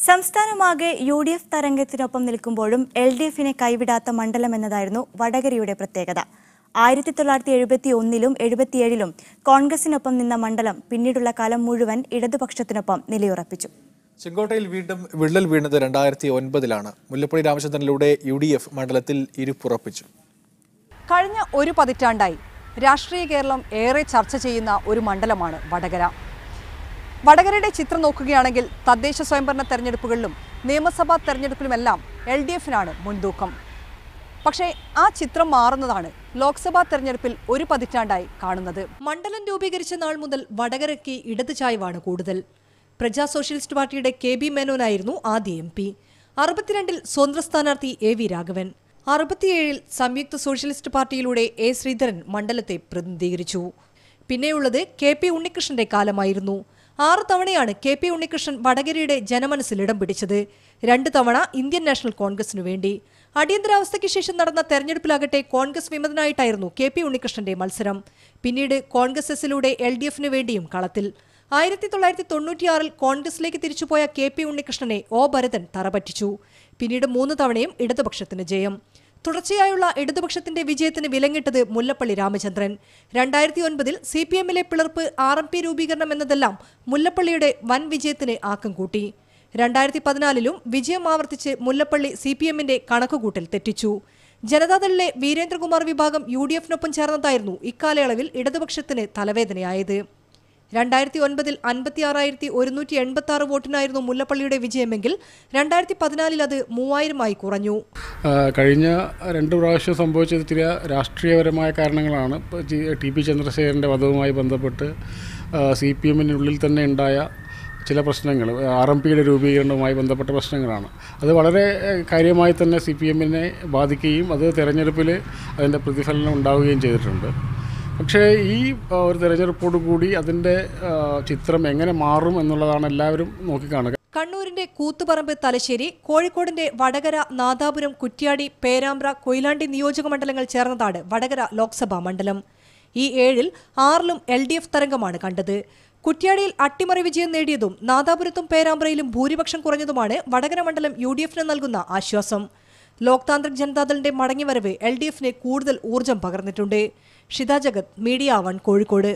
സംസ്ഥാനമാകെ UDF തരംഗത്തിനൊപ്പം നിൽക്കുമ്പോഴും LDFനെ കൈവിടാത്ത മണ്ഡലം എന്നതായിരുന്നു വടകരയുടെ പ്രത്യേകത. 1971ലും 77ലും കോൺഗ്രസിനൊപ്പം നിന്ന മണ്ഡലം പിന്നീടുള്ള കാലം മുഴുവൻ ഇടതുപക്ഷത്തിനൊപ്പം നിലയുറപ്പിച്ചു. ചെങ്കോട്ടയിൽ വീണ്ടും വിള്ളൽ വീണത് 2009ലാണ്. മുല്ലപ്പള്ളി രാമചന്ദ്രനിലൂടെ UDF മണ്ഡലത്തിൽ ഇരുപ്പുറപ്പിച്ചു. കഴിഞ്ഞ ഒരു പതിറ്റാണ്ടായി രാഷ്ട്രീയ കേരളം ഏറെ ചർച്ച ചെയ്യുന്ന ഒരു മണ്ഡലമാണ് വടകര. വടകരയുടെ ചിത്രം നോക്കുകയാണെങ്കിൽ തദ്ദേശ സ്വയംഭരണ തെരഞ്ഞെടുപ്പുകളിലും നിയമസഭാ തെരഞ്ഞെടുപ്പിലുമെല്ലാം LDFനാണ് മുൻതൂക്കം. പക്ഷേ ആ ചിത്രം മാറുന്നതാണ് ലോക്സഭാ തെരഞ്ഞെടുപ്പിൽ ഒരു പതിറ്റാണ്ടായി കാണുന്നത്. മണ്ഡലം രൂപീകരിച്ച നാൾ മുതൽ വടകരയ്ക്ക് ഇടത് ചായ്വാണ് കൂടുതൽ. പ്രജാ സോഷ്യലിസ്റ്റ് പാർട്ടിയുടെ KB മേനോനായിരുന്നു ആദ്യ MP. 62ൽ സ്വതന്ത്ര സ്ഥാനാർത്ഥി AV രാഘവൻ. 67ൽ സംയുക്ത സോഷ്യലിസ്റ്റ് പാർട്ടിയിലൂടെ A ശ്രീധരൻ മണ്ഡലത്തെ പ്രതിനിധീകരിച്ചു. പിന്നെയുള്ളത് KP ഉണ്ണികൃഷ്ണന്റെ കാലമായിരുന്നു. 6 തവണയാണ് KP ഉണ്ണികൃഷ്ണൻ വടകരയുടെ ജനമനസ്സിൽ ഇടം പിടിച്ചത്. 2 തവണ ഇന്ത്യൻ നാഷണൽ കോൺഗ്രസിനു വേണ്ടി. അടിയന്തരാവസ്ഥയ്ക്ക് ശേഷം നടന്ന തെരഞ്ഞെടുപ്പിലാകട്ടെ കോൺഗ്രസ് വിമതനായിട്ടായിരുന്നു KP ഉണ്ണികൃഷ്ണന്റെ മത്സരം. പിന്നീട് കോൺഗ്രസ് എസിലൂടെ LDFനു വേണ്ടിയും കളത്തിൽ. 1996ൽ കോൺഗ്രസിലേക്ക് തിരിച്ചുപോയ KP ഉണ്ണികൃഷ്ണനെ O ഭരതൻ തറപറ്റിച്ചു. പിന്നീട് 3 തവണയും ഇടതുപക്ഷത്തിന് ജയം. തുടർച്ചയായുള്ള ഇടതുപക്ഷത്തിന്റെ വിജയത്തിന് വിലങ്ങിട്ടത് മുല്ലപ്പള്ളി രാമചന്ദ്രൻ. 2009ൽ CPMലെ പിളർപ്പ് RMP രൂപീകരണം എന്നതെല്ലാം മുല്ലപ്പള്ളിയുടെ വൻ വിജയത്തിന് ആക്കം കൂട്ടി. 2014ലും വിജയം ആവർത്തിച്ച് മുല്ലപ്പള്ളി CPMന്റെ കണക്കുകൂട്ടൽ തെറ്റിച്ചു. ജനതാദളിലെ വീരേന്ദ്രകുമാർ വിഭാഗം UDFനൊപ്പം ചേർന്നതായിരുന്നു ഇക്കാലയളവിൽ ഇടതുപക്ഷത്തിന് തലവേദനയായത്. 2009ൽ 56,186 വോട്ടിനായിരുന്നു മുല്ലപ്പള്ളിയുടെ വിജയമെങ്കിൽ 2014ൽ അത് 3000 കുറഞ്ഞു. കഴിഞ്ഞ 2 പ്രാവശ്യം സംഭവിച്ചത് ചില രാഷ്ട്രീയപരമായ കാരണങ്ങളാണ്. TP ചന്ദ്രശേഖരൻ്റെ വധവുമായി ബന്ധപ്പെട്ട് CPMനുള്ളിൽ തന്നെ ഉണ്ടായ ചില പ്രശ്നങ്ങൾ, RMPയുടെ രൂപീകരണവുമായി ബന്ധപ്പെട്ട പ്രശ്നങ്ങളാണ്. അത് വളരെ കാര്യമായി തന്നെ CPMനെ ബാധിക്കുകയും അത് തെരഞ്ഞെടുപ്പിൽ അതിൻ്റെ പ്രതിഫലനം ഉണ്ടാവുകയും ചെയ്തിട്ടുണ്ട്. പക്ഷേ ഈ ഒരു തെരഞ്ഞെടുപ്പോടു കൂടി അതിൻ്റെ ചിത്രം എങ്ങനെ മാറും എന്നുള്ളതാണ് എല്ലാവരും നോക്കിക്കാണുക. കണ്ണൂരിന്റെ കൂത്തുപറമ്പ്, തലശ്ശേരി, കോഴിക്കോടിന്റെ വടകര, നാദാപുരം, കുറ്റ്യാടി, പേരാമ്പ്ര, കൊയിലാണ്ടി നിയോജക മണ്ഡലങ്ങൾ ചേർന്നതാണ് വടകര ലോക്സഭാ മണ്ഡലം. ഈ 7ൽ 6ലും LDF തരംഗമാണ് കണ്ടത്. കുറ്റ്യാടിയിൽ അട്ടിമറി വിജയം നേടിയതും നാദാപുരത്തും പേരാമ്പ്രയിലും ഭൂരിപക്ഷം കുറഞ്ഞതുമാണ് വടകര മണ്ഡലം UDFന് നൽകുന്ന ആശ്വാസം. ലോക് താന്ത്രിക് ജനതാദളിന്റെ മടങ്ങിവരവ് LDFന് കൂടുതൽ ഊർജം പകർന്നിട്ടുണ്ട്. ഷിത ജഗത്, മീഡിയ 1, കോഴിക്കോട്.